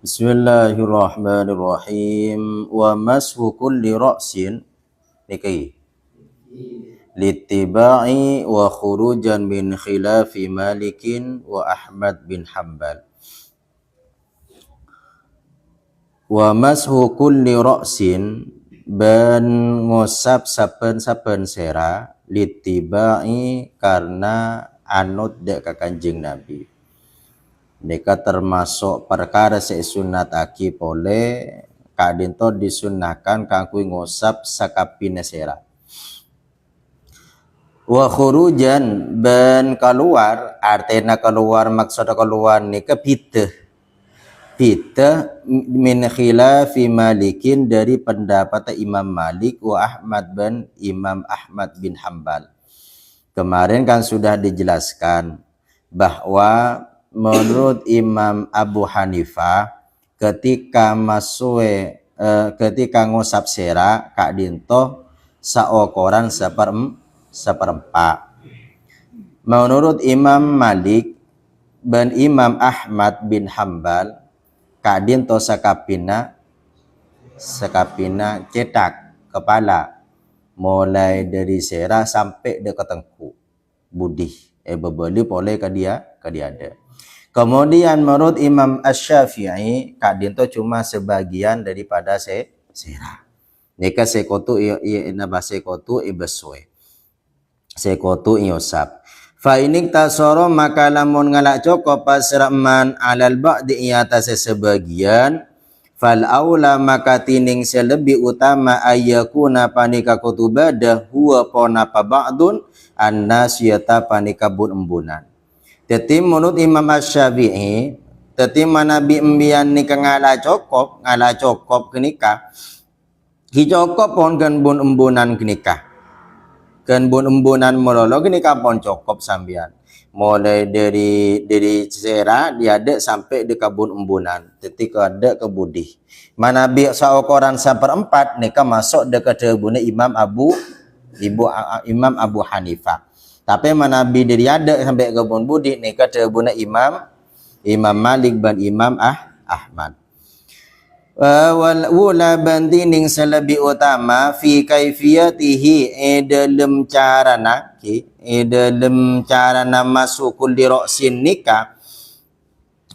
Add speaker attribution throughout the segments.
Speaker 1: Bismillahirrahmanirrahim. Wa mashu kulli ra'sin niki littiba'i wa khurujan min khilafi Malikin wa Ahmad bin Hanbal. Wa mashu kulli ra'sin ban ngusap saben-saben sera littiba'i karena anut dek ka Kanjeng Nabi. Deka termasuk perkara sunat aki pole kadinto disunahkan kangkui ngosap sakapina sera. Wa khurujan ben keluar, artinya keluar maksudnya keluar ni ke piteh min khilafi Malikin dari pendapat Imam Malik wa Ahmad bin Imam Ahmad bin Hanbal. Kemarin kan sudah dijelaskan bahwa menurut Imam Abu Hanifah ketika ketika ngusap sera kak dinto saokoran seperempat. Menurut Imam Malik dan Imam Ahmad bin Hanbal kak dinto sakapina cetak kepala mulai dari sera sampai dekat tengkuk budih bebeli boleh ke dia ada. Kemudian menurut Imam Asy-Syafi'i kadinto cuma sebagian daripada sera. Nika sekotu sekotu ibeswe. Sekotu iosap. Fa inik tasoro maka lamun ngalak cokop pasraman alal ba'di atas sebagian fal aula maka tining selebih utama ayyakuna panika kutubadah huwa pona ba'dun an-nasyata panika bun embunan. Jadi menurut Imam Asy-Syafi'i, jadi manabi embian nikah ngala cokop kenikah, hijokop pon kan bun embunan kenikah, kan bun embunan melolo kenikah pon cokop sambian, mulai dari sera dia ada sampai di kebun embunan, ketika ada kebudih, manabi saukoran seperempat nikah masuk dekat kebunnya Imam Abu Hanifah. Tapi manabi dari ada sampai kebun budi ni kata buna Imam Malik dan Imam Ahmad. Wal ula bandining selebih utama fi kaifiyatihi dalam carana masukul di ra'sin nikah.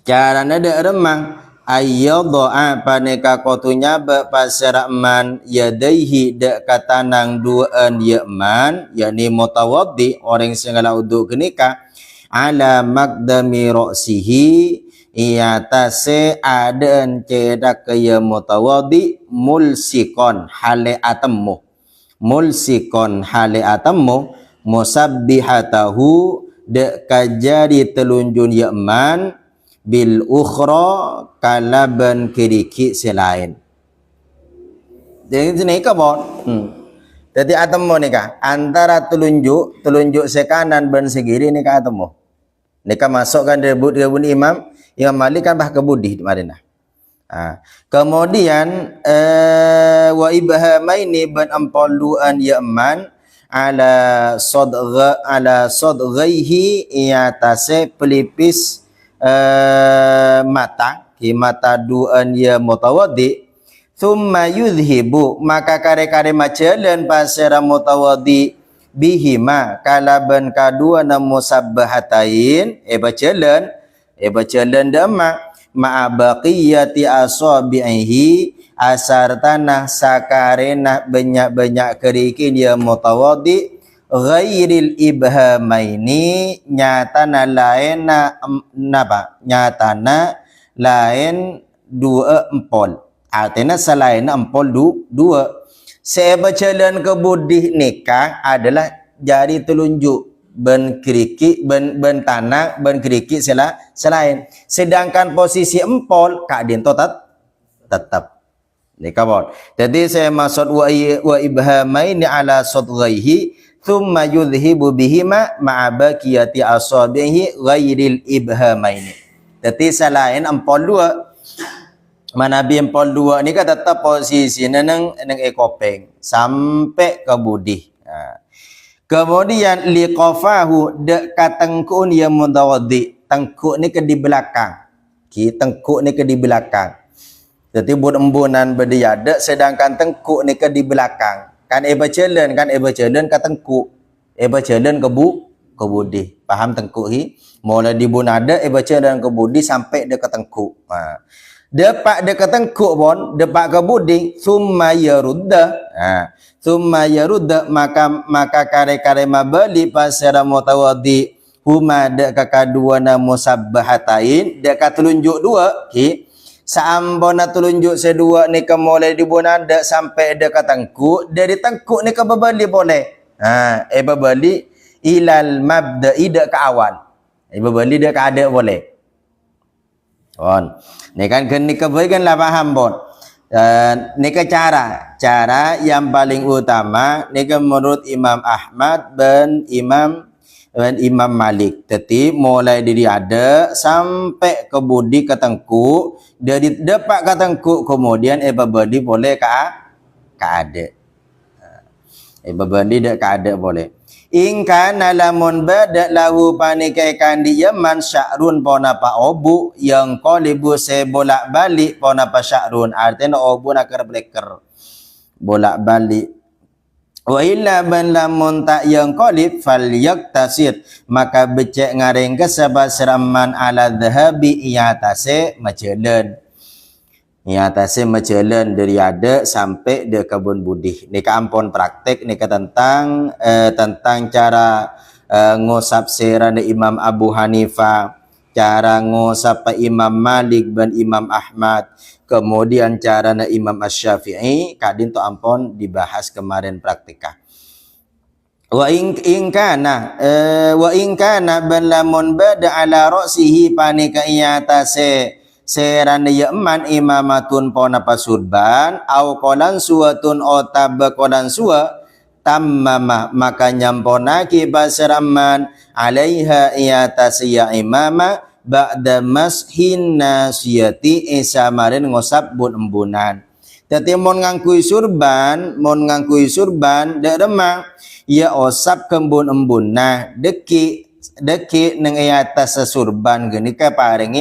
Speaker 1: Carana ada remang ayyadha'a paneka kotunya pasaraman yadaihi dak katanang duaan yakman yakni mutawaddi orang segala uduk kenika ala maqdami ra'sihi iatase adan cedak kaya mutawaddi mulsikon hale atammu musabbihatahu dak kajari telunjun yakman bil ukhra kalaban keriki selain. Jadi sini kabon. Jadi atemu nikah antara telunjuk sekanan dan segiri nikah atemu. Nikah masukkan debut Imam Malik kan bah kebudi di Madinah. Kemudian wa ibhamaini ban ampoluan yaman ala sadghaihi iatase pelipis mata duan ya mutawaddi thumma yudhibu maka kare-kare majalan pasara mutawaddi bihima kalaban kadua na musabbahatain bacalan dama ma'a baqiyati asabihi asar tanah sakarena banyak kerikin ya mutawaddi ghairil ibhamaini nyatana lain dua empol artinya selain empol dua sebacalan kebudih nikah adalah jari telunjuk ben keriki ben tanah ben keriki selain sedangkan posisi empol kak dinto tetap nikah bon. Jadi saya maksud wa ibhamaini ala sadghaihi thumma yudhibu bihima ma'a baqiyati asabihi ghairil ibhamaini. Jadi selain empol dua manabi empol dua ni kan tetap posisi nang ekopeng sampai ke budih. Kemudian liqafahu dak katengkun ya mutawaddi tengkuk ni ke di belakang Ki tengkuk ni ke di belakang. Jadi embunan berdiada sedangkan tengkuk ni ke di belakang. Kan berjalan ke tengkuk. Berjalan ke budi. Faham tengkuk hi? Mula di bunada berjalan ke budi sampai dia ke tengkuk. Depak dia ke tengkuk pun, depak ke budi, summa yarudda. Summa yarudda maka kare-kare mabali pasara mutawaddi huma de kakaduana musabbahatain de katulunjuk dua ki saambona tulunjuk sedua ni ke mulai di bunada sampai de ke tengkuk dari tengkuk ni ke babali boleh babali ilal mabda'i de ke awal babali de ke ada boleh on ni kan ni kebaikan lah paham bon ni ke cara yang paling utama ni ke menurut Imam Ahmad dan Imam Malik. Jadi mulai dari ada sampai ke budi ke tengkuk, dari depak ke tengkuk kemudian babadi boleh ke ada. Babadi dak ke ada boleh. In kana lamun badak lahu panikekan di Yaman sya'run pona pa obu yang qalibu se bolak-balik pona pa sya'run artinya obu nak bleker bolak-balik wa illa ban lamun tak yang qalib fal yaktasir maka becek ngaring kesabas seraman ala dhahabi iatase macelen iatase macelen dari ada sampai de kebun budi ni ka ampun praktek ni ka tentang cara ngosap serana Imam Abu Hanifah, cara ngosap Imam Malik dan Imam Ahmad, kemudian cara Imam Asy-Syafi'i kadin to ampun dibahas kemarin praktika. Wa in kana balamun bada ala ra'sihi panika iyatase serana yaman imamatun pona pasurban au qolan suwatun otab qolan suwa tammama maka nyamponaki basaraman alaiha iyatasiya imama ba'da mashin nasiyati isamarin ngosap bun embunan. Jadi mon ngangkui surban dak remang ya osap kembun embunah deki neng atas surban geni ka paringi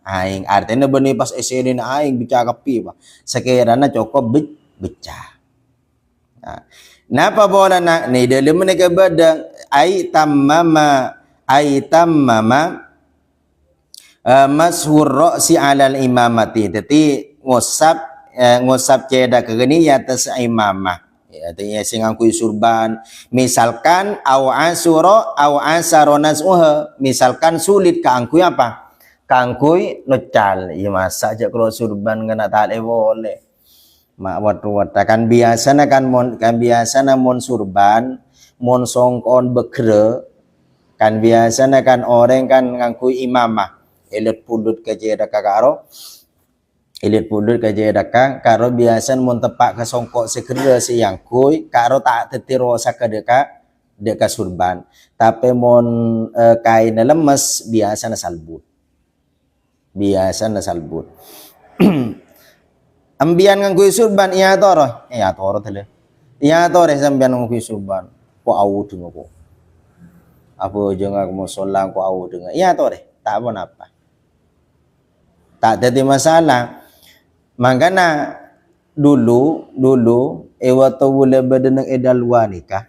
Speaker 1: aing artinya benih pas eseni na aing bicara pi ba sekiranya cukup becah. Napa bola nak ni dalam mereka badang ai tammama mashur ra'si alal imamati. Jadi ngosap ceda kegeni ya atas imamah. Ya artinya sing ngangkui surban misalkan au asaronas misalkan sulit kaangkui apa? Kaangkui nocal. Ya masa aja kalau surban kena tak boleh. Mak wat kan biasa mon surban mon songkon bekre kan biasa kan orang kan ngangkui imamah elit pudut ke jeda kakaro elit pudut ke jeda karo biasa mon tepak ke songkok sekere si yang kui karo tak tetiro sakadeka deka surban tapi mon kain lemes biasa na salbut ambian ngangkui surban iya toro tele iya tore sambian ngangkui surban ko awu dengo ko apa jenga mo solang ko awu dengo iya tore tak apa apa tak jadi masalah makanya dulu waktu boleh bedeneng edalwa nikah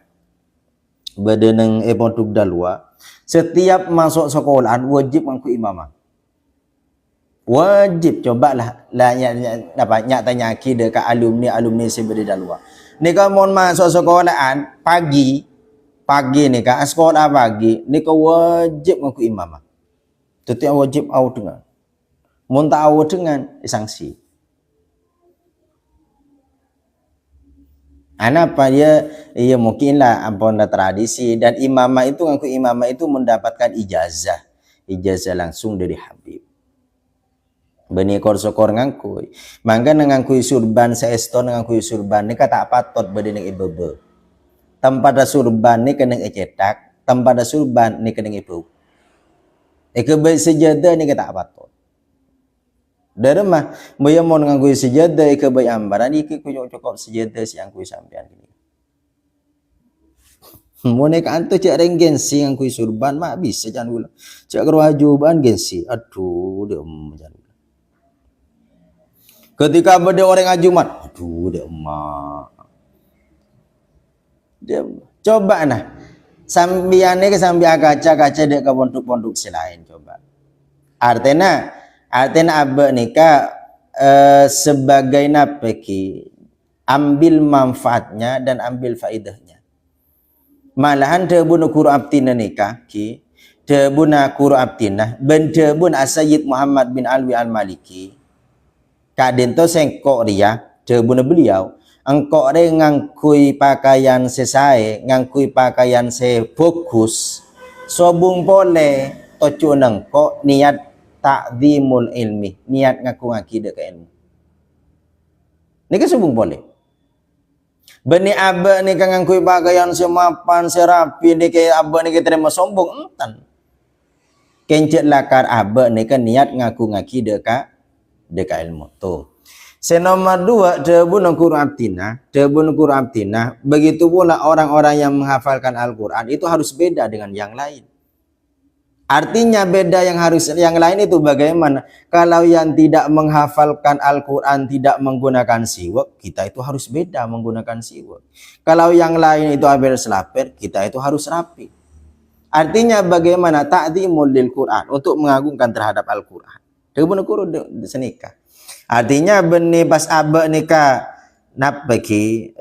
Speaker 1: bedeneng pontuk dalwa setiap masuk sekolahan wajib ngangkui imamah wajib cobalah dapat tanya ki dekat alumni seberi dalwa ni ka mon masuk sekolahan pagi ni ka sekolah pagi ni ka wajib ngaku imamah tetapi wajib au dengan mon tak au dengan sanksi apa dia mungkinlah ampun tradisi dan imamah itu mendapatkan ijazah langsung dari Habib beni kor-sokor ngangkui mangga ngangkui surban saeston ngangkui surban ni kata patot bedeneng ibebe tempat surban ni kena cetak tempat surban ni kena ibu ikebe sejadah ni kata patot dari mah moya mon ngangkui sejadah ikebe ambaran iki cukup sejadah si ngangkui sampean ini Monek antu cak reng gengsi yang kui surban mak bisa jangan ulah. Cak keruajuban gengsi. Aduh, dia jangan ulah. Ketika ada orang ajumat, aduh dia emak. Dia coba nah. Sambiane ke sambil kaca dia ke pondok-pondok selain coba. Artinya abah nikah sebagai napeki ambil manfaatnya dan ambil faedahnya. Malahan debun Qur'an abtina nikah ki debun Qur'an abtina ben debun Sayyid Muhammad bin Alwi Al-Maliki kaden to sengkok dia debun beliau engkok re ngangkui pakaian sesae ngangkui pakaian se fokus sobung pole tocu nengkok niat ta'zimul ilmi niat ngaku akidah ke ilmu ni ke sobung pole bani abah ni kang ngangkui pakaian semapan serapi ni ke abah ni ke terima sombong entan kencet lakar abah ni kan niat ngaku ngaki deka ilmu tu. Nomor 2 debun Qur'an abtina begitu pula orang-orang yang menghafalkan Al-Qur'an itu harus beda dengan yang lain. Artinya beda yang lain itu bagaimana? Kalau yang tidak menghafalkan Al-Quran tidak menggunakan siwak, kita itu harus beda menggunakan siwak. Kalau yang lain itu hampir selapir, kita itu harus rapi. Artinya bagaimana? Ta'zimul lil Quran, untuk mengagungkan terhadap Al-Quran. Debun Qur'an senikah. Artinya benih pas abak nikah napaki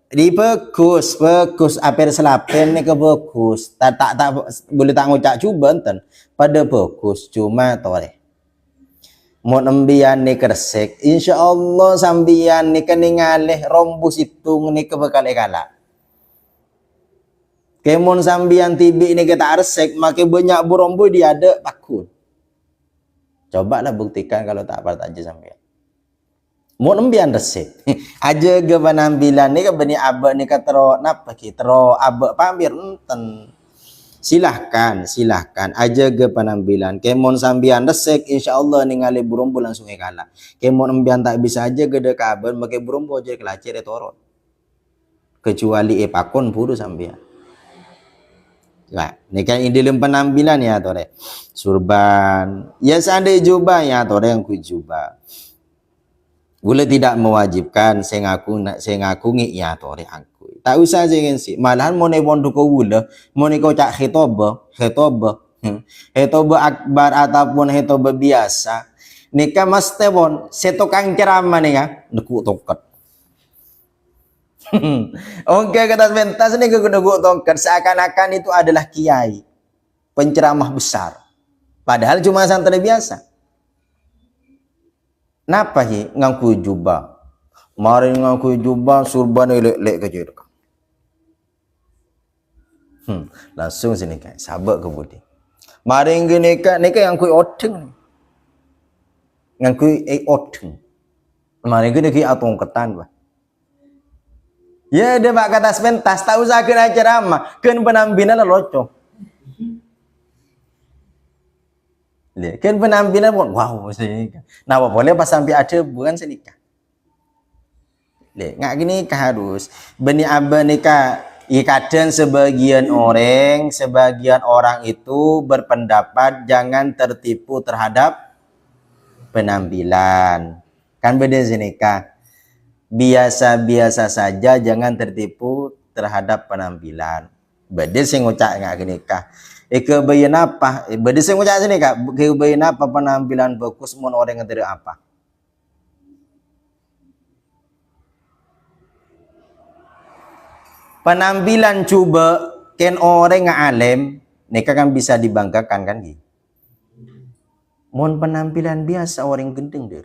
Speaker 1: di bagus apel selapen ni ke bagus tak boleh tak ngucap cuba enten pada bagus cuma tore mau nembian ni kersek insyaallah sambian ni keningaleh rombus hitung ni ke bekal ekala kemon sambian tibi ni kita resek make banyak burombo dia ada pakun cobalah buktikan kalau tak apa aja sambian mau nembian resep aja ke penampilan ni ke bani abah ni ke tero napa ki tero abah pamer enten silahkan aja ke penampilan kemon sambian resep insyaallah ningali burumbu langsung kalah kemon nembian tak bisa aja ke dek abah make burumbu aja kelacir torot kecuali pakon puru sambian lah ni kan ini dalam penampilan ya tore surban ya seandainya jubah ya tore yang ku jubah boleh tidak mewajibkan saya ngaku ngiya tore aku tak usah jangan sih malahan mau nebon ko boleh mau kau cak khitobah akbar ataupun khitobah biasa nikah mas tebon setokang ceramah nih ya nekuk tongkat oke kata pentas nih nekuk tongkat seakan-akan itu adalah kiai penceramah besar padahal cuma santri biasa. Napa hi ngangku jubah? Mari ngangku jubah surban lek ke jero. Langsung sini kan sabak ke budi. Mari neka ngangku oteng. Ngangku oteng. Mari ngene atong ketan bah. Ya dia bak kata pentas tak usah kena ceramah, keun penampilan loco. Kan penampilan pun wow senikah. Nah boleh pas sampai ada bukan senikah. Ngak gini harus bani abah nikah. Kadang sebagian orang itu berpendapat jangan tertipu terhadap penampilan. Kan beda senikah. Biasa-biasa saja jangan tertipu terhadap penampilan. Beda sing ngucak ngak gini kah. Kebayan apa? Beda saya ngucap sini kak. Kebayan apa penampilan bagus mon orang yang apa? Penampilan coba ken orang yang alim, neka kan bisa dibanggakan kan gitu. Mon penampilan biasa orang gendeng deh.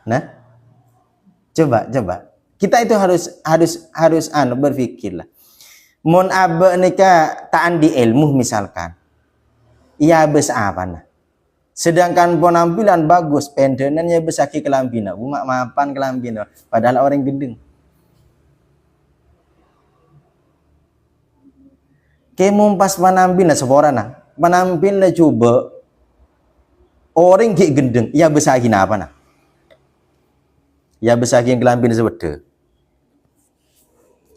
Speaker 1: Nah, coba. Kita itu harus berpikirlah. Mon abah nikah taan di ilmu misalkan. Iya besar apa nah. Sedangkan penampilan bagus, pendenannya besaki kelambina, umak mapan kelambina, padahal orang gendeng. Kemum pas penampilan seborana, penampilan coba orang ki gendeng, iya besaki apa nah. Ya besaking kelampin sebeda.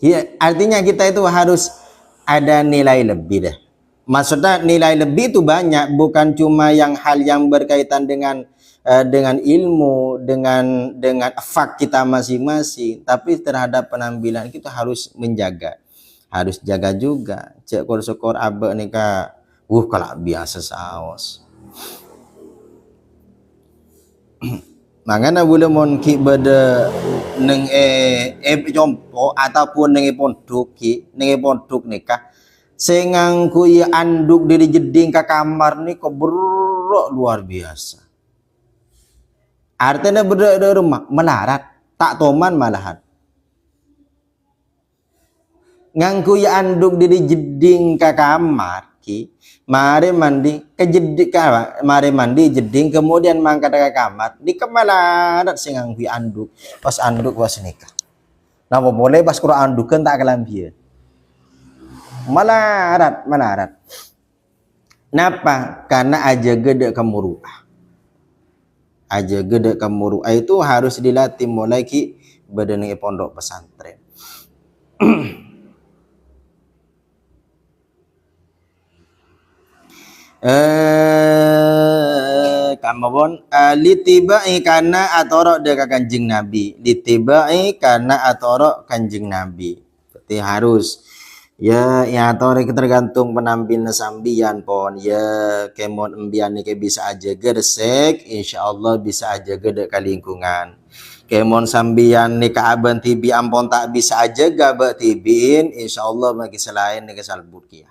Speaker 1: Ya, artinya kita itu harus ada nilai lebih dah. Maksudnya nilai lebih itu banyak, bukan cuma yang hal yang berkaitan dengan ilmu, dengan fak kita masing-masing, tapi terhadap penampilan kita harus menjaga. Harus jaga juga. Cek kor-sokor abek ni ka, kalau biasa saos. Mangana boleh mon ki beda neng jompo ataupun neng pondok nikah sengang ku ya anduk dari jeding ke kamar ni kok berok luar biasa. Artinya beda rumah melarat tak toman malahan. Ngangku ya anduk dari jeding ke kamar ki mari mandi ke jeding mari mandi jeding kemudian mangkat ke kamar di kemalarat sengang ku ya anduk pas nikah. Napa boleh pas Quran andukan tak kelambian. Melarat. Napa? Karena aja gede kemuruah. Aja gede kemuruah itu harus dilatih mulai ki badani pondok pesantren. Kamabon litibai karena atorok dekat kanjeng Nabi. Litibai karena atorok kanjeng Nabi. Berarti harus ya atau tergantung penampilan sambian pon ya kemon embian ni ke bisa aja gersek insyaallah bisa aja gede ke lingkungan kemon sambian ni ke aban tibi ampon tak bisa aja gabak tibin insyaallah bagi selain ni ke salbut kia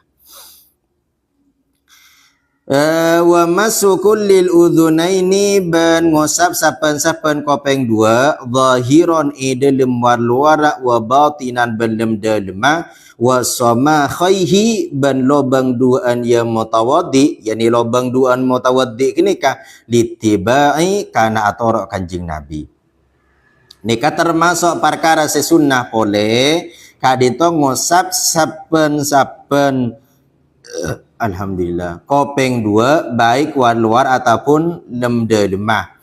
Speaker 1: wa masukul lil udhunaini ban ngosap sapan kopeng dua zahiron idalem warluara wa batinan belem dalema wa samakhaihi ban lobang duaan yang mutawaddi yani lobang duaan mutawaddi kini kah litibai kana atorok kanjing Nabi nika termasuk perkara sesunnah pole kadito ngosap sapen alhamdulillah kopeng dua baik luar ataupun lemah.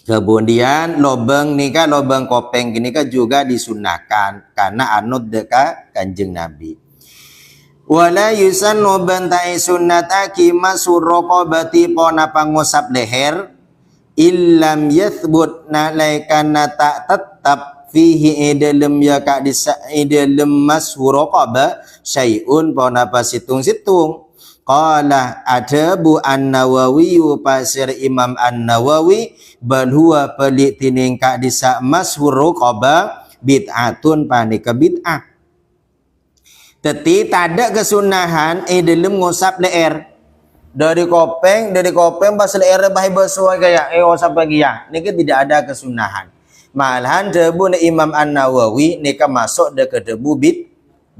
Speaker 1: Kemudian lobang nikah lobang kopeng gini kan juga disunahkan karena anut dekat kanjeng Nabi. Wala yusannu bantai sunnataki masurraqabati pona pangusap leher illam yathbut nalaikana tak tetap fihi idalem ya ka disa idalem masurraqaba syai'un pona pasitung-situng. Qala adabu an-Nawawi pasir Imam an-Nawawi bal huwa pelik tining ka disa mashur raqaba bid'atun panika bid'ah. Teti tak ada kesunahan dalam ngusap leher. Dari kopeng pas leher bahi bersuai gaya ngusap bagi ya. Niki tidak ada kesunahan. Malahan debu Imam an-Nawawi nika masuk ke debu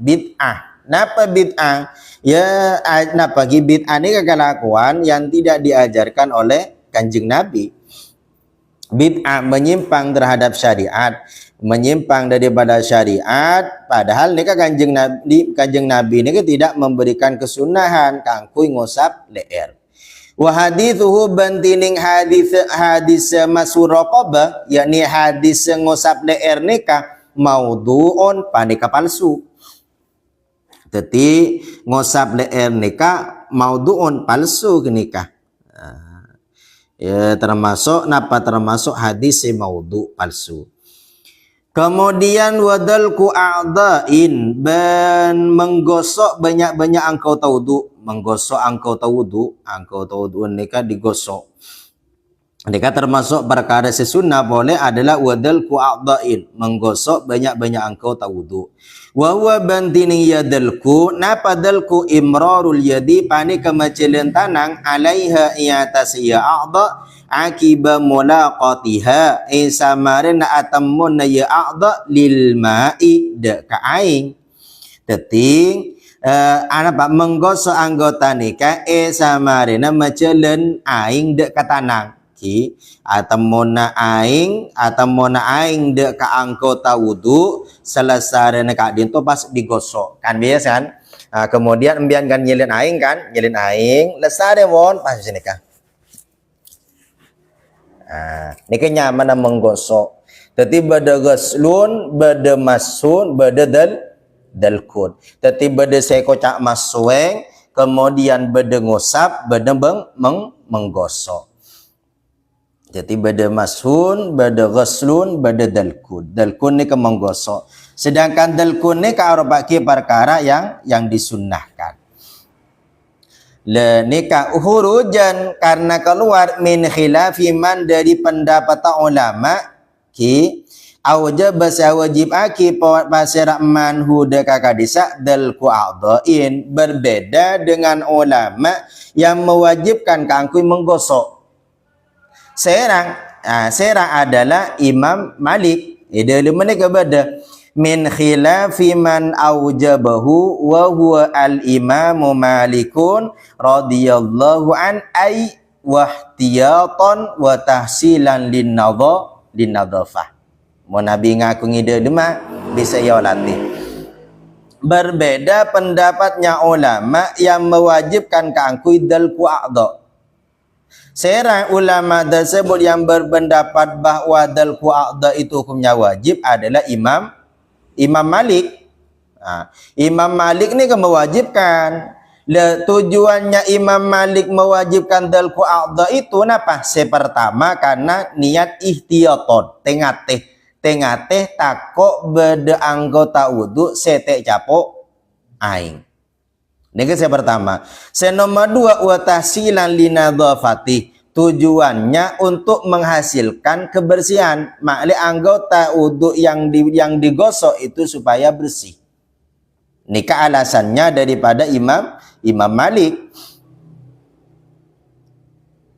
Speaker 1: bid'ah. Napa bid'ah? Ya, napa bid'ah ini kelakuan yang tidak diajarkan oleh kanjeng Nabi. Bid'ah menyimpang terhadap syariat, menyimpang daripada syariat. Padahal ini kanjeng Nabi ini tidak memberikan kesunahan kangkui ngusap leher. Wa hadithuhu bantining hadis masuraqabah, yakni hadis ngusap leher nikah maudhu'un panika palsu. Jadi ngosap leher nikah maudhu'un palsu nikah. Ya termasuk hadis maudhu palsu. Kemudian wadalku a'dha'in ban menggosok banyak-banyak angkau tawudu, menggosok angkau tawudu nikah digosok. Nikah termasuk perkara sesunnah boleh adalah wadalku a'dha'in, menggosok banyak-banyak angkau tawudu. Wa huwa bantini yadalku napa dalku imrarul yadi pani kemacilan tanang alaiha iatas ya a'dha akiba mulaqatiha samarin atamun ya a'dha lil ma'i de ka aing teting apa menggosok anggota nikah samarina macilan aing de ka tanang ki atamona aing de ka anggota wudu selesai ka dinto pas digosok kan biasa kan kemudian embian kan nyelin aing lesare won pas sini kan nikah nyaman menggosok Tetapi bada ghaslun, bada masun, bada dalkun. Tetapi bada sekocak masueng, kemudian bada ngusap, bada menggosok. Jadi bada masun, bada ghaslun, bada dalkun. Dalkun ni ke menggosok. Sedangkan dalkun ni ke arba'ki perkara yang disunnahkan. Le nikah hurujan karena keluar min khilafi man dari pendapat ulama ki awjab wajib aki pasir man huda kakadisa dalku a'dhain berbeda dengan ulama yang mewajibkan kangkui menggosok. Serang adalah Imam Malik. Dia mereka beda min khilafi man aujabahu wa huwa al-imamu Malikun radhiyallahu an ay wahtiyatan wa tahsilan linnadhafah. Mau Nabi ngaku ngide lima bisa ya latih. Berbeda pendapatnya ulama yang mewajibkan kangkui dalku a'dha. Serang ulama tersebut yang berpendapat bahawa dalku a'dha itu hukumnya wajib adalah Imam Malik. Imam Malik ni kan mewajibkan. Tujuannya Imam Malik mewajibkan dalku a'dha itu kenapa? Pertama karena niat ihtiyaton, tengah-teh takok beda anggota wudu setek capok aing. Ini yang pertama. Nomor dua, wa tahsilan linadhafati. Tujuannya untuk menghasilkan kebersihan. Makna anggota wudu yang digosok itu supaya bersih. Nikah alasannya daripada Imam Malik.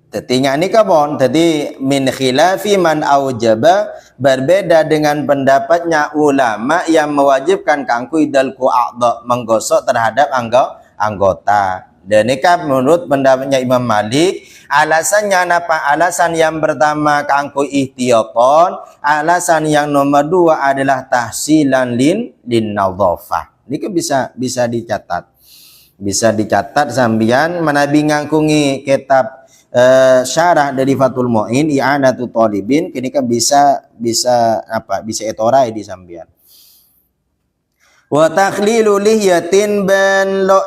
Speaker 1: Tetinya ni kabon. Tadi min khilafi man aujaba berbeda dengan pendapatnya ulama yang mewajibkan kangkui dalku a'dha menggosok terhadap anggota. Dan nikah menurut pendapatnya Imam Malik, alasannya apa? Alasan yang pertama kangkui ihtiyaton, alasan yang nomor dua adalah tahsilan linnadhafah. Ini kan bisa dicatat. Bisa dicatat sambian manabi ngangkungi kitab syarah dari Fathul Mu'in i'anatu talibin, kini kan bisa etorai di sambian. Wa takhlilu lihyatin ben lo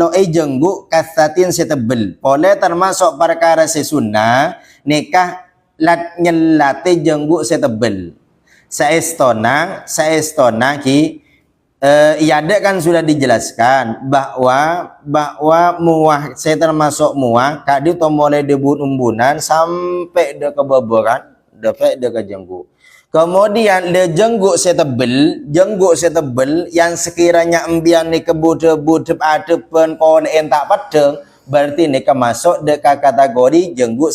Speaker 1: jenggu kasatin setebel. Boleh termasuk perkara sesunnah nikah lat nyelate jenggu setebel. Saestona ki iada kan sudah dijelaskan bahwa muah saya termasuk muah kadi to mulai debut umbunan sampai de keboboran sampai de ke jenggu. Kemudian le jenggu setebel yang sekiranya embian ni kebut-but ada pen kon tak padeng berarti ni masuk de kategori jenggu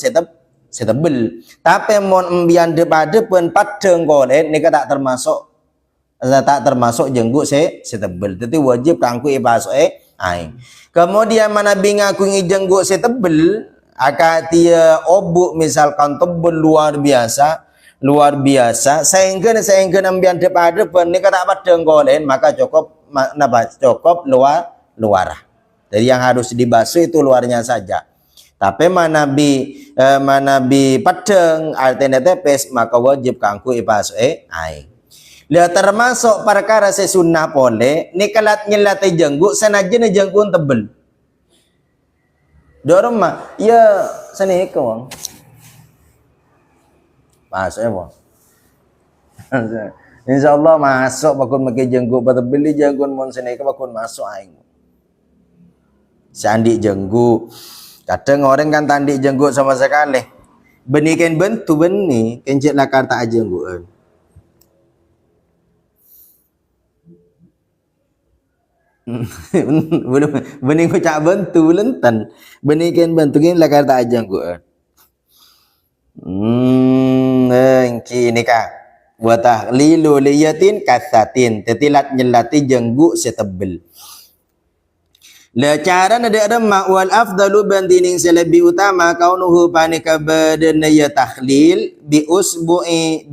Speaker 1: setebel. Tapi mon embian de pada pen padeng kon ni tak termasuk jenggu setebel. Jadi wajib kangku ibasuh aing. Kemudian mana bingaku jenggu setebel akak dia obuk misalkan tebel luar biasa sehingga ambian depan ni kata apa denggolen maka cukup luar. Jadi yang harus dibasuh itu luarnya saja. Tapi manabi padeng artinya tepes maka wajib kangku ibasuh aing. Dia termasuk perkara sesunnah pole ni kalat nyelate jenggu sanajan jenggu tebel. Dorong mah ya sani kawang. Masuk ya bang. InsyaAllah masuk bakun makai jenggu pada beli jenggu mon seneka bakun masuk aing. Sandi jenggu. Kadang orang kan tandi jenggu sama sekali. Benikan bentu beni kencet lakar tak jengguan. Bening ucap bentu lentan. Benikan bentu kan lakar tak jengguan. Kini kah wa tahlilu liyatin kasatin tetilat nyelati jenggu setebel. La cara ada wal afdalu bantining selebih utama kaunuhu panika badan ya tahlil bi usbu'i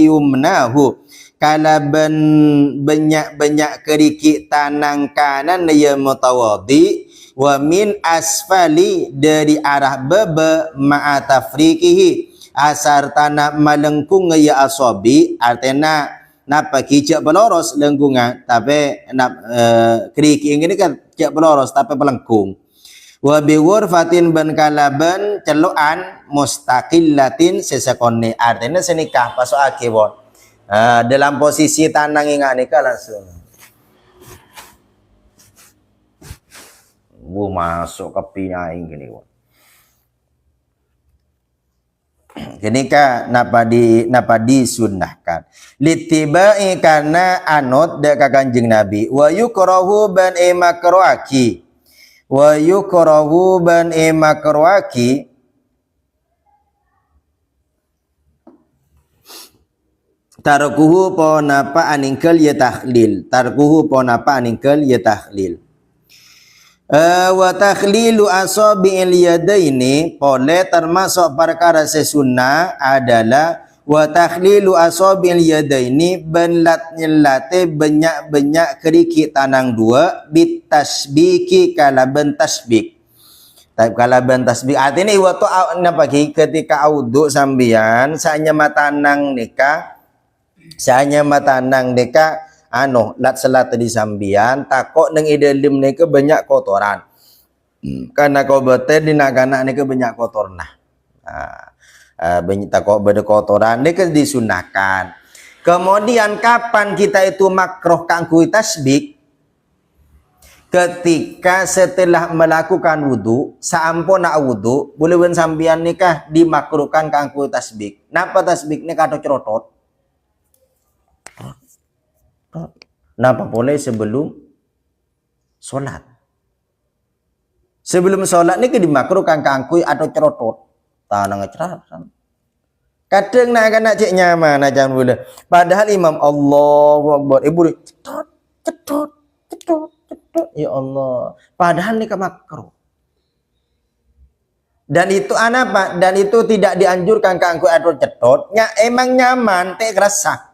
Speaker 1: yumnahu kala banyak kerikik tanang kanan ya mutawaddi wa min asfali dari arah baba ma'a tafriqihi asar tanah malengkung ya asabi artinya napa kijak beloros lengkungan tapi keriki ini kan kijak beloros tapi melengkung wa bi ghurfatin ban kalaban celuan mustaqillatin sesekone artinya senikah pasok akibon dalam posisi tanang ingat nikah langsung masuk ke pinaing gini gini ka napa disunnahkan litibai karena anut dek kanjeng Nabi wa yukrahu ban makruaki wa yukrahu ban makruaki tarkuhu ponapa aningkel ya tahlil tarkuhu ponapa aningkel ya tahlil wa takhlilu asabi'il yadaini boleh termasuk perkara sesunnah adalah wa takhlilu asabi'il yadaini benlat nyelate banyak keriki tanang dua bitasbiki kalaban tasbik kalaban tasbik artinya waktu pagi ketika auduk sambian saanya matanang nikah saanya matanang nikah lat selat di sambian takok neng idelim neke banyak kotoran karena kau betul di nagana neke banyak kotor banyak takok beda kotoran neke disunahkan kemudian kapan kita itu makruh kangkui tasbik ketika setelah melakukan wudu saampuna wudu boleh ben sambian nikah dimakruhkan kangkui tasbik napa tasbik nikah atau cerotot napa boleh sebelum solat ni dimakruhkan kangkui atau cerotot tanang cerat kadang nak cek nyaman aja boleh padahal imam Allahu Akbar ibu cetot ya Allah padahal ni makruh dan itu apa dan itu tidak dianjurkan kangkui atau cetot emang nyaman teh kerasa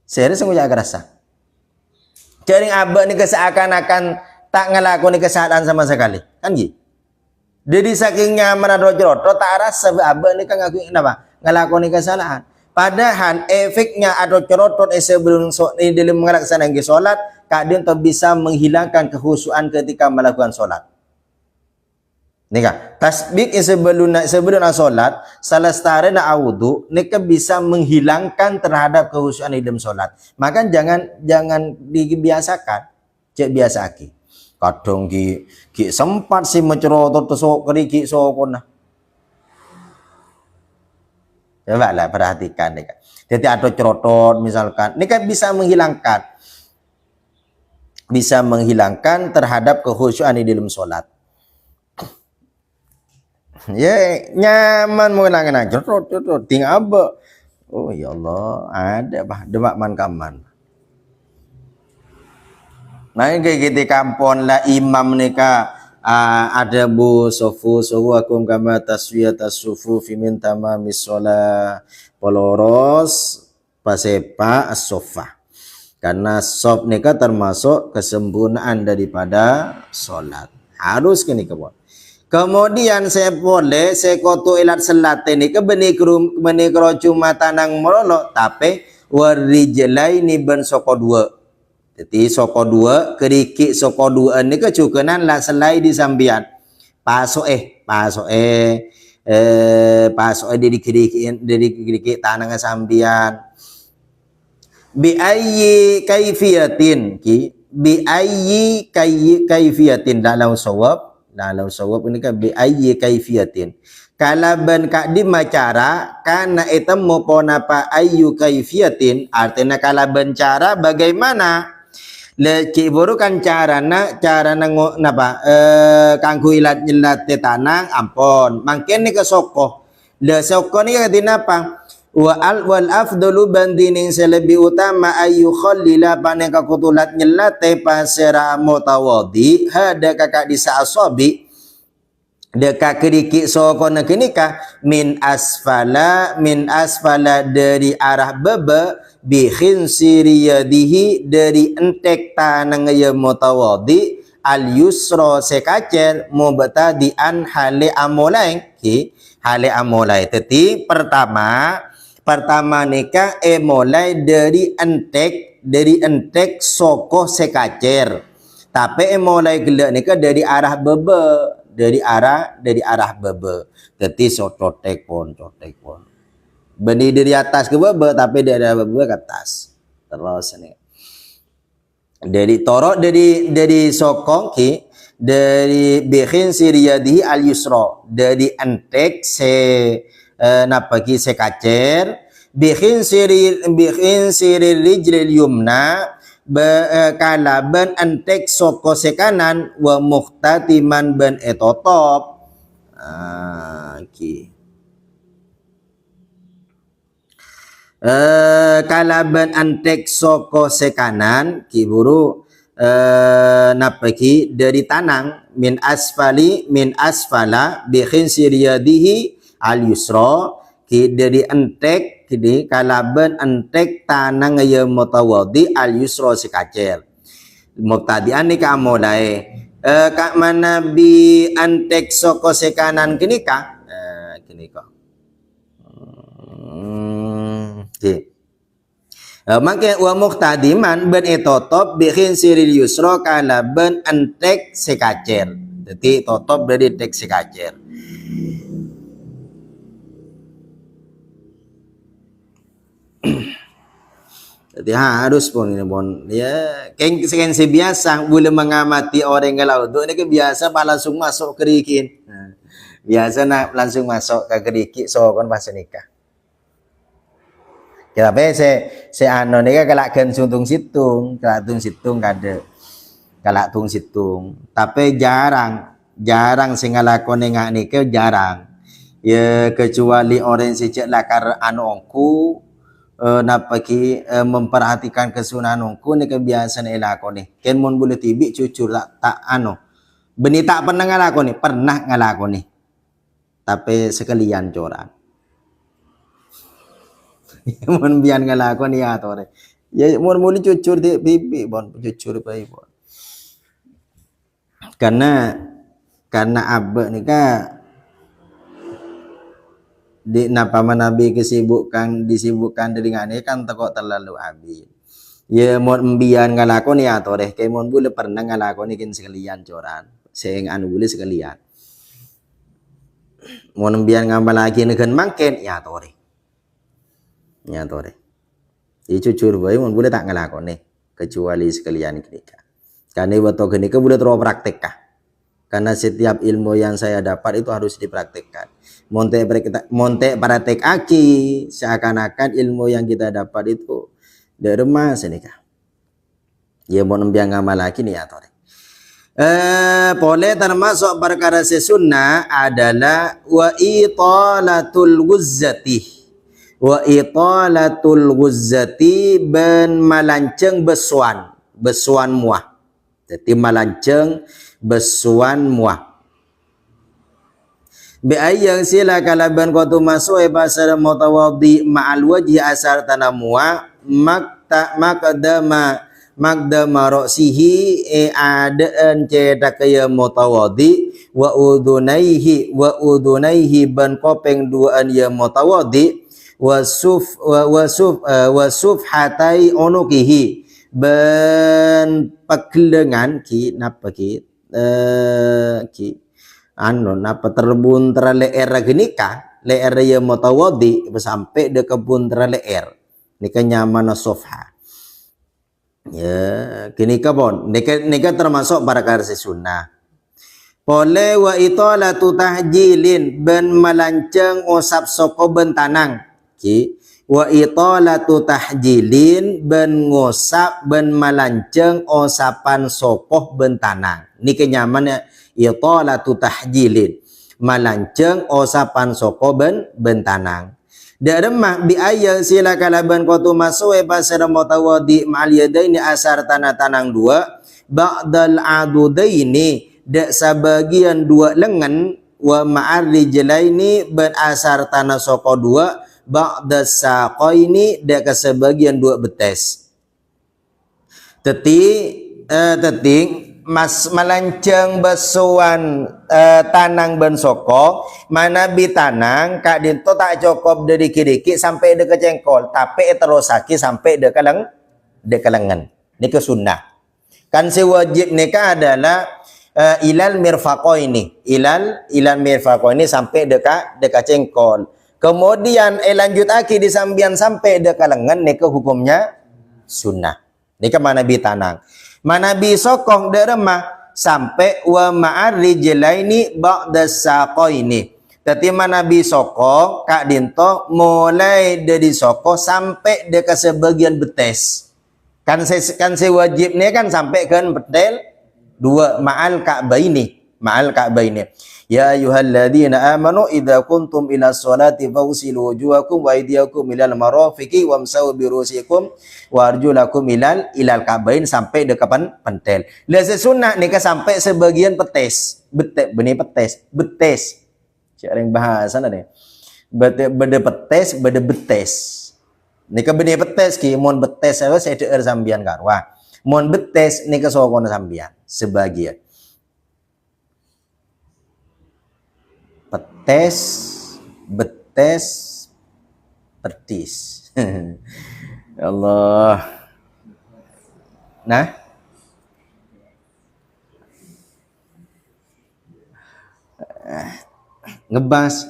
Speaker 1: serius nguyak kerasa jaring abah ni seakan-akan tak ngelakoni kesalahan sama sekali kan gitu jadi saking nyaman atau cerotot tak rasa abah ni kan ngaku kenapa ngelakoni kesalahan padahal efeknya atau cerotot sebelum dalam melaksanakan solat kadang tak bisa menghilangkan kehusuan ketika melakukan solat nika tasbih sebelum solat salah setara nak wudu nika bisa menghilangkan terhadap kehusuan dalam solat maka jangan dibiasakan cek biasa aki kadang ki sempat si mencerotot sok keriki sokona coba lah perhatikan nika jadi ada cerotot misalkan nika bisa menghilangkan terhadap kehusuan di dalam solat ya nyaman mengenangan cerot tinggal apa oh ya Allah ada demak man kaman nah kayak gitu kampon lah imam nikah ada bu sofu akum kama taswiyat as-sufu fi min tamamis shalah poloros pasepa as-sofa karena sof nikah termasuk kesempurnaan daripada solat harus kini kebon. Kemudian saya boleh sekotu ilat selate ni ke benikro cuma tanang merolo tapi warijlaini ben soko dua. Jadi soko dua keriki soko dua ni ke cukenan lah selai di sambian. Paso dari keriki tanang sambian. Bi ayyi kaifiyatin dalam sawab dalam sawab ini kan bi ayyi kaifiyatin kalaban kadima cara karena itu mau apa ayyu kaifiyatin artinya kalaban cara bagaimana leki burukan cara napa kanggo ilat nyelat tanang ampon mangken ni ke soko le soko ni kadina apa wal afdalu bandinin selebih utama ayu khallila panen kakutulat nyelate pasera mutawadi hada kakak disa asabi deka keriki soko nekenika min asfala dari arah bebe bi khinsiri yadihi dari entek tanang ya mutawadi al yusra sekacer mubtadi'an hale amolai ki hale amolai teti pertama nikah mulai dari entek sokoh sekacer tapi mulai gelak nikah dari arah bebe dari arah bebe teti cotek pon benih dari atas ke bebe tapi dari bebe ke atas terus ini dari sokong ki dari bikin siriyadihi al yusra dari entek napa ki sekacer bikin siri rijlil yumna kalaban entek soko sekanan wa muhtatiman ban etotop ki kalaban antek soko sekanan kiburu napa ki dari tanang min asfala bi khinsiriyadihi al yusra ki dari antek kini kalaban antek tanang ya mutawaddi al yusra sekacer mubtadi'an ni ka mulai kak mana bi antek soko sekanan kini ka maka wa muhtadiman ben etotop bikin siril yusra kala ben entek sekacer jadi totop dari tek sekacer jadi harus pun ini pun ya keng biasa boleh mengamati orang galau tu ini biasa langsung masuk kerikin biasa nak langsung masuk ke keriki so kan pas nikah tapi saya anu ni kan kalak tung situng kada kalak tung situng tapi jarang sing ngalakone ngak nikah jarang ya kecuali orang sejak lakar anu ongku napa ki memperhatikan kesunahan ongku ni kebiasaan elakone ken mun boleh tibik cucur tak anu beni tak pernah ngalakone tapi sekalian coran mun bian ngalakon ya tore ya mun muli cucur di bibi bon cucur pai bon karena abek nikah di napa manabi disibukkan dengan ini kan tekok terlalu abis ya mun bian ngalakon ya tore ke mun boleh pernah ngalakon ikin sekalian coran sing anu boleh sekalian mun bian ngambal lagi negen mangken ya tore cucur bae mun boleh tak ngelakone kecuali sekalian nikah karena waktu nikah boleh terus praktek kah karena setiap ilmu yang saya dapat itu harus dipraktekkan monte praktek aki seakan-akan ilmu yang kita dapat itu dari rumah senikah ya mau nembiang ngamal lagi nih ya tore boleh termasuk perkara sesunnah adalah wa italatul guzzati wa italatul guzzati ben malanceng besuan muah jadi malanceng besuan muah bi ayang sila kalaban qatu masuk pasal mutawaddi ma'al wajhi asar tanamua makdama ra'sihi adaan cedak ya mutawaddi wa udunaihi ban kopeng duaan ya mutawaddi wasuf hatai onukihi ben peklengan ki napa ki anu napa terbun terleer genika leer ya mutawaddi sampai de kebun terleer nika nyaman sofha ya kini kabon nika termasuk perkara sunnah pole wa italatu tahjilin ben malanceng osap soko bentanang wa italatu tahjilin ben ngosap ben malanceng osapan sopoh bentanang ni kenyaman italatu tahjilin malanceng osapan soko bentanang da remah bi ayya sila kalaban qatu masue pasara mutawaddi ma'al yadaini asar tanang dua ba'dal adudaini da sabagian dua lengan wa ma'ar rijlaini ben asar tanah soko dua ba'da saqaini da kesebagian dua betes teting mas melanceng besuan tanang ben soko manabi tanang kak dinto tak cukup dari dikit sampai de kecengkol tapi terusaki sampai de kalengan ni ke sunnah kan si wajib nikah adalah ilal mirfaqo ini ilal mirfaqo ini sampai dekat cengkol kemudian lanjut aki di sambian sampai de kalengan ni ke hukumnya sunnah ni ke manabi tanang manabi sokong de remah sampai wa ma'ar rijlaini ba'da saqaini tadi manabi sokong kak dinto mulai dari soko sampai de ke sebagian betes kan saya wajib ni kan sampai kan betel dua ma'al ka'baini ya ayyuhalladzina amanu idza kuntum ila sholati fawsilu wujuhakum wa aydiyakum ilal marafiqi wamsahu birusikum wa arjulakum ilal ka'bain sampai de kapan pentel la sunah ni kan sampai sebagian betes betes cak yang bahasa ni bede betes ni kan bede betes ki mon betes saya de sambian karwa mon betes ni kan sokon sambian sebagian betes petis ya Allah nah ngebas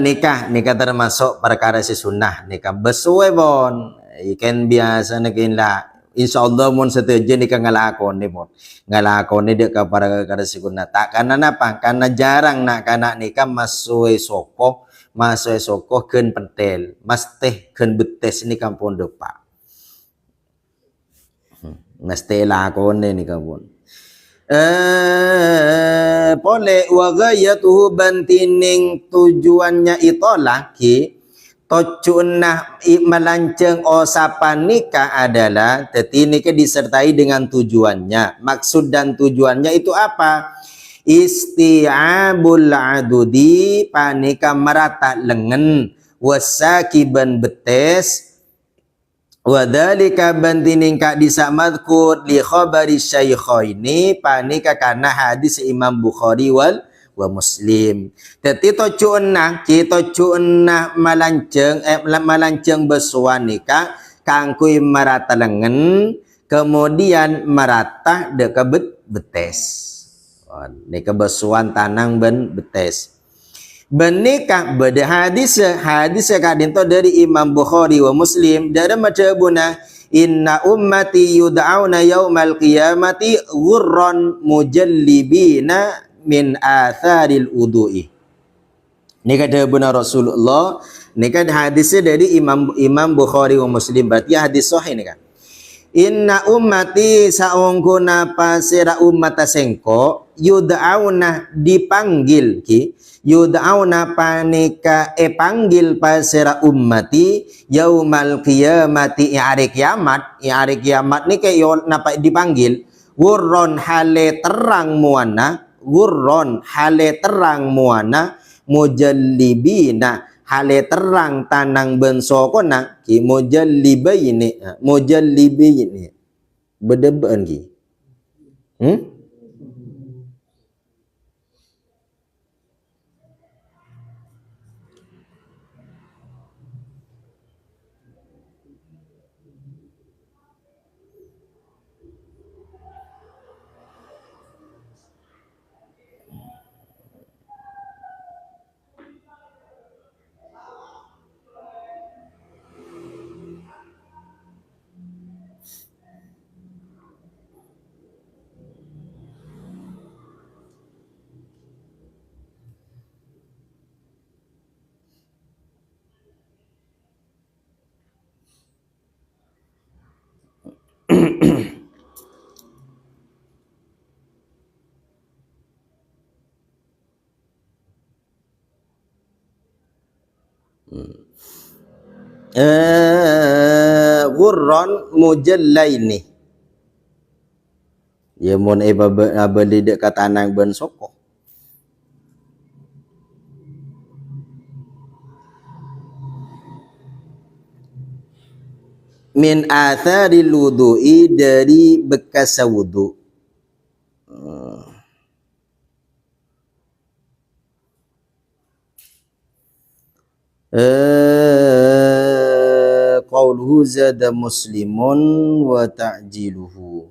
Speaker 1: nikah termasuk perkara si sunnah nikah besuwe bon ikan biasa nekin lah insyaallah mon setuju nikah ngalakon ni mon ngalakon ni dek perkara si sunnah tak karena apa karena jarang nak kanak nikah masuk soko ken pentel mas teh ken betes ni kampung depan mesti lakon ni kampung boleh wa ghayatuhu bantining tujuannya itolah ki tocunah melanceng osapan nikah adalah teti nikah disertai dengan tujuannya maksud dan tujuannya itu apa isti'abul adudi panika merata lengan wasakiban betes wadhalika bantining kak disamadkur li khabari syaikhaini panika karena hadis Imam Bukhari wa Muslim. Teti tocuenah malanceng besuan nikah kangkui merata lengan kemudian merata deket betes. Nika besuan tanang ben betes. Benikah beda hadis kadinto dari Imam Bukhari wa Muslim dari macabuna inna ummati yud'auna yaumal qiyamati ghurran mujallibina min atharil wudu'i ni kata benar Rasulullah ni kan hadisnya dari Imam Bukhari wa Muslim berarti hadis sahih ni kan inna ummati saungkuna pasira umat sengko yud'auna dipanggil ki yud'auna panika panggil pasira ummati yaumal qiyamati hari kiamat ni kayak napa dipanggil gurron hale terang muana mujallibina hale terang tanang bensokona ki mujallibaini bedebaan ki gurron mujallaini ya mon abali dek katanang ben soko min atharil wudu'i, dari bekas wudu. Qauluhu zada muslimun wa ta'jiluhu.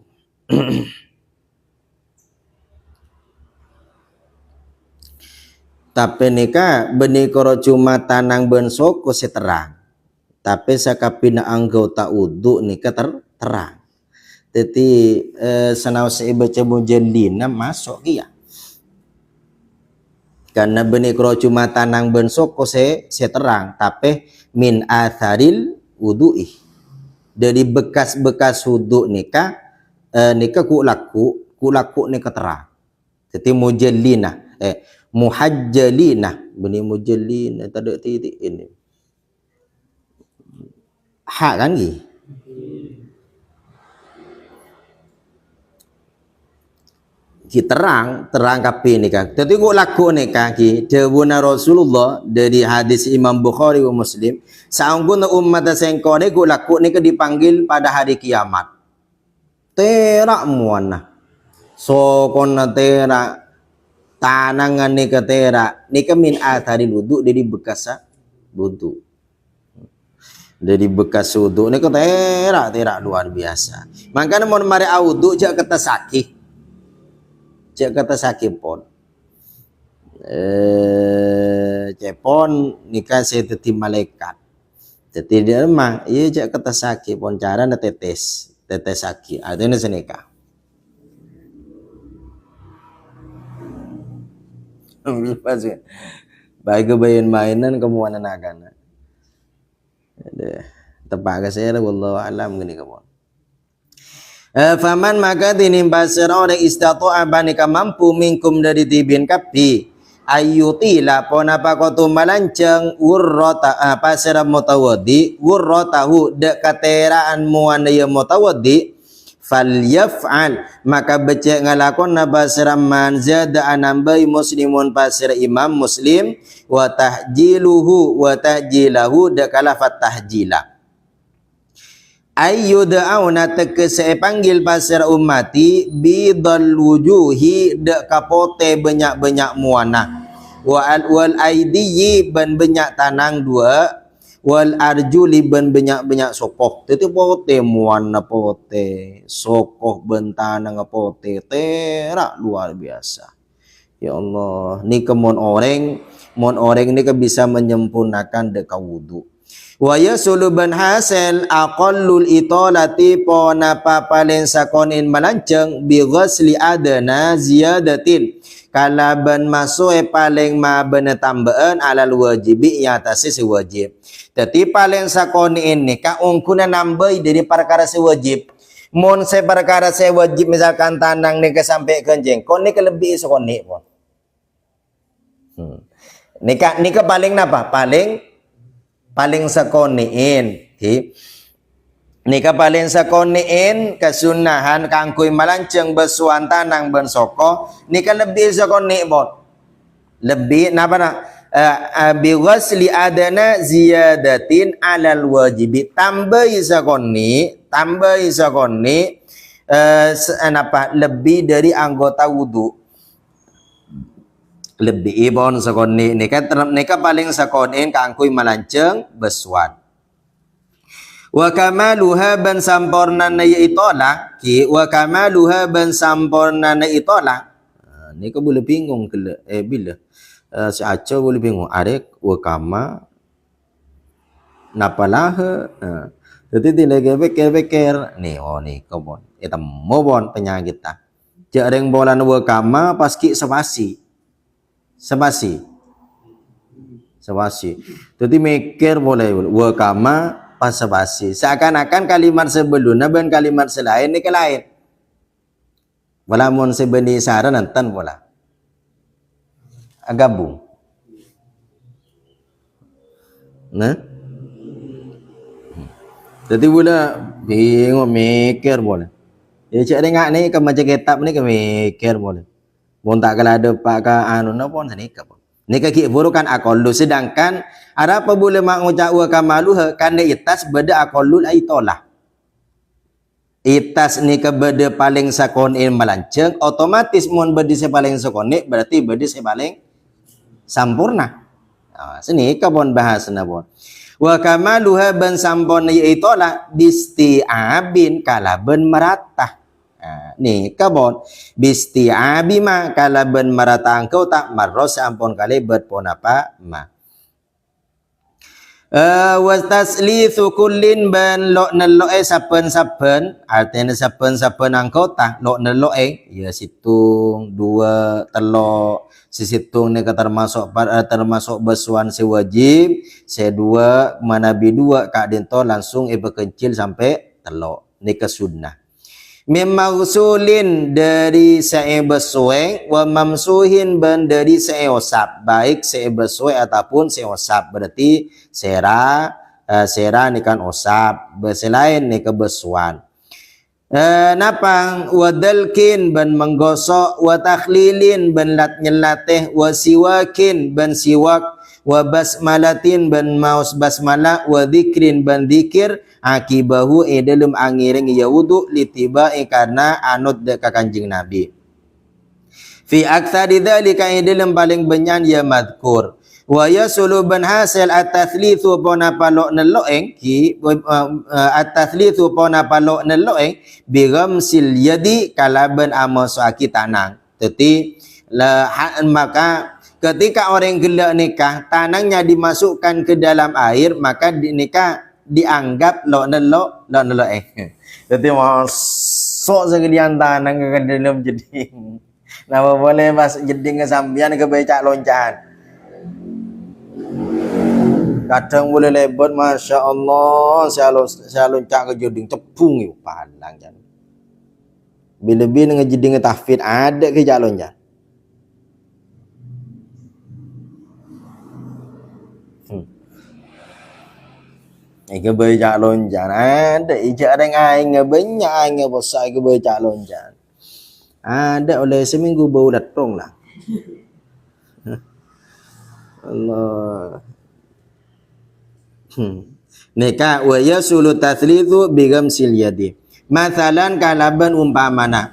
Speaker 1: Tapi nika benih koro cuma tanang ben soko seterang. Tapi sakapina anggota wudu nika terang. Jadi senau baca mujallina masuk dia. Karena benih koro cuma tanang ben soko seterang. Tapi min atharil wudu'i, dari bekas-bekas wudu nika ku laku nika terang. Jadi mujallina muhajjalina, benih mujallina tak ada titik ini. Hak kan ni? Kita terang kapi ni kan. Tapi ku laku ni kan ki dawuh Rasulullah dari hadis Imam Bukhari wa Muslim, saunggun umat sengko ni ku laku ni ke dipanggil pada hari kiamat. Terak muana. So kona terak tanangan ni ketera ni min athari wudu, dari bekas wudu. Dari bekas wudu ni ketera luar biasa. Makanya mon mari wudu jak kata sakit. Jak kata sakit pon. Cepon nikah seteti malaikat. Jadi dia mah iya jak kata sakit pon cara na tetes sakit. Ada ni senika. Baik kebayan mainan kamu anak-anak. Tepak ke saya wallahu alam gini kamu. Faman maka tinimbasir orang istata'a banika mampu minkum dari tibin kapi ayyutila ponapa kotu malanceng urrota pasira mutawaddi urrotahu de kateraan muan ya mutawaddi falyaf'al, maka becek ngalakon na basira man zada anambai muslimun pasir imam muslim wa tahjiluhu wa tahjilahu de kalafat tahjila ayyuda'una tekese panggil pasir ummati bidal wujuhi de kapote banyak-banyak muana wal aidiyi ban banyak tanang dua wal arjuli ban banyak-banyak sokoh. Teti pote muana pote sokoh bentanang pote terak luar biasa. Ya Allah, ni mon orang ni ke bisa menyempurnakan deka wudu. Wa yasuluban hasil aqallul italati ponapa paling sakonin malanceng bi ghasli adana ziyadatin kalaban masuk paling ma bena tambahan alal wajibi yang atas si wajib. Jadi paling sakoni ini ka ungkuna nambah dari perkara si wajib. Mon se perkara si wajib misalkan tanang ni ke sampai kenjeng kon ni ke lebih sakoni pon. Nika paling napa? Paling sakoniin. Nika paling sakoniin kesunahan kangkui malanceng besuan tanang ben soko nika lebih sakoni pon. Lebih napa nak? Bi ghasli adana ziyadatin alal wajibi, tambah sakoni napa lebih dari anggota wudu. Lebih ibon sakoni nika paling sakonin kangkui malanceng besuan. Wa kamaluha ban sampurna na itola ki wa kamaluha ban sampurna na itola. Nika boleh bingung bila si Aceh boleh bingung arek wa kama napalah. Jadi tidak pikir nih ni kebon itu bon penyakit ta. Jarang bolan wa kama paski sebasi. Jadi mikir boleh wa kama pas sebasi. Seakan-akan kalimat sebelumnya dan kalimat selain ni lain. Walaupun sebeni saran nantan bola. Gabung. Nah. Jadi bola bingung mikir boleh. Ya cak dengar ni ke macam kitab ni ke mikir boleh. Pun tak kalau ada pak ke anu na pun senika pun. Nika ki burukan aqallu, sedangkan ada apa boleh mengucap wa kamaluh kan di atas beda aqallul aitolah. itas ni ke beda paling sakone melanceng, otomatis mun bedi se paling sakone berarti bedi se paling sampurna. Sini kabon bahasana bon. Wa kamaluha ban sampurna iaitu lah bisti'abin kalaban meratah. Ni kabon bisti'abi ma kalaban meratah engkau tak marros ampun kali berpon apa ma. Wastaslithu kullin ban lo neloe saben-saben artinya saben-saben anggota lo neloe ya situng dua telok sisitung ni termasuk besuan sewajib sedua manabi dua kak dinto langsung bekencil sampai telok ni ke sunnah. Memausulin dari sae besueng wa mamsuhin ban dari sae osap baik sae besueng ataupun sae osap berarti sera ni kan osap beselain ni kebesuan. Napang wadalkin ban menggosok wa takhlilin ban lat nyelateh wa siwakin ban siwak wa basmalatin ban maus basmalah wa dzikrin ban dzikir akibahu dalam angiring ya wudu litibai karena anut ka Kanjeng Nabi. Fi aktsari dzalika dalam paling banyak ya madkur. Wa yasulu ban hasil at-tathlithu pona palok neloeng ki at-tathlithu pona palok neloeng bi ghamsil yadi kalaban amosaki tanang. Jadi maka ketika orang gelak nikah tanangnya dimasukkan ke dalam air maka nikah dianggap lo nelo jadi masuk sekalian tanang ke dalam jeding. Nama boleh masuk jeding ke sambian ke becak loncat. Kadang boleh lebat Masya Allah saya loncat ke jeding cepung itu palang kan. Bila-bila dengan jeding ke tahfid ada ke jak loncat. Ke becak loncat ada ijak dengan aing banyak aing besar ke becak loncat ada oleh seminggu baru datang lah. Allah nikah wa yasulu tathlithu bi ghamsil yadi mathalan kalaban umpamana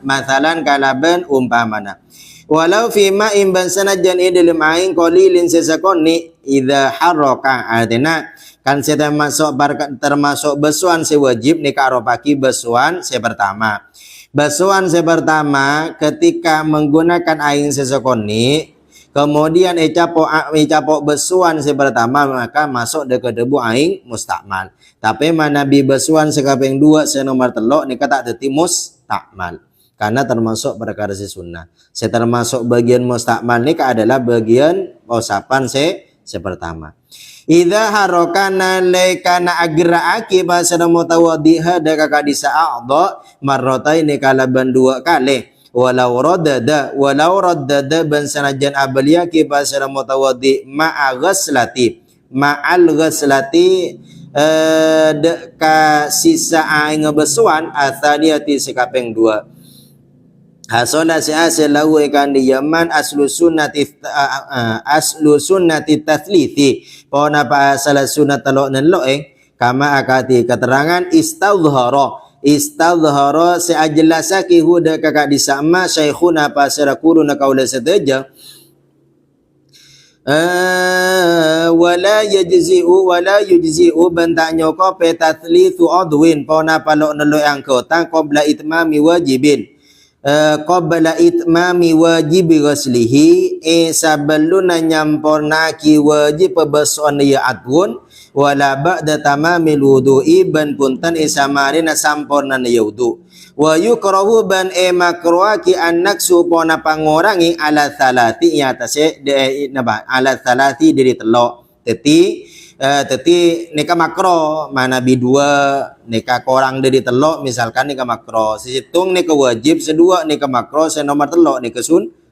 Speaker 1: walau fi ma'in ban sanajan dalam aing qalilin sesakoni idza haraka artinya kan saya termasuk besuan sewajib nikah aropaki besuan saya pertama ketika menggunakan aing sesakoni kemudian ecapok besuan saya pertama maka masuk ke debu aing mustakmal tapi manabi besuan sekaping dua senomor telok nikah tak teti mustakmal karena termasuk perkara sunnah. Saya termasuk bagian mustakmal nikah adalah bagian usapan saya pertama. Idza harokana laikana agraaki bahasa mutawaddiha daka di sa'adha marrataini kalaban dua kali walau raddada ban sanajan abliyaki bahasa mutawaddi ma'al ghaslati deka sisa aing besuan athaniyati sekaping dua hasola hasil lahu ikan di Yaman aslu sunnati tathlithi pona pa asal sunnat lo kama akati keterangan istadhara seajelasaki huda kakak disama syekhuna pa serakuruna kaula sedaja wala yujzi'u bantanya ko pe tathlithu adwin pona palok nelo yang kota qabla itmami wajibin qabla itmami wajib ghuslihi saballuna nyampornaki wajib beson ya adwun wala ba'da tamamil wudu'i ban punten samarina samporna ya wudu wa yukrahu ban makruhaki annaksu pona pangorangi ala salati ya tase ala salati dari telok teti nikah makro mana bidua nikah korang dari telok misalkan nikah makro sesitung nikah wajib sedua nikah makro senomor telok nikah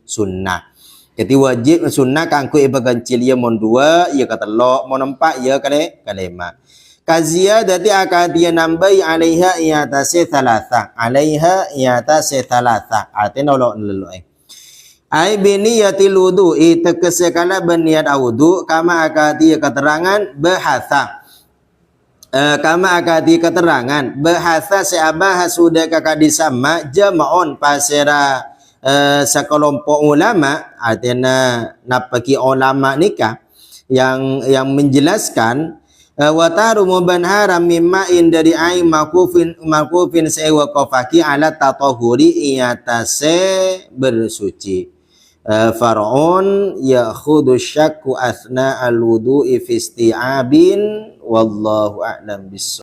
Speaker 1: sunnah jadi wajib sunnah kangku iba gancil ya mon dua ya ka telok mon empat ya kalema kazia dati akadia nambai alaiha iatase thalatha artinya nolok ai biniyatil wudu'i tekese kala berniat wudu kama akati keterangan bahasa kama akadi keterangan bahasa seabah sudah kakak disama jama'un pasera sekelompok ulama, artinya napaki ulama nikah yang menjelaskan wa tarumu ban haram mimmain dari ain makufin sewa kofaki ala tatahuri iatase bersuci. Far'un ya'khudhu syakku asna al-wudu'i fi isti'abin wallahu a'lam bis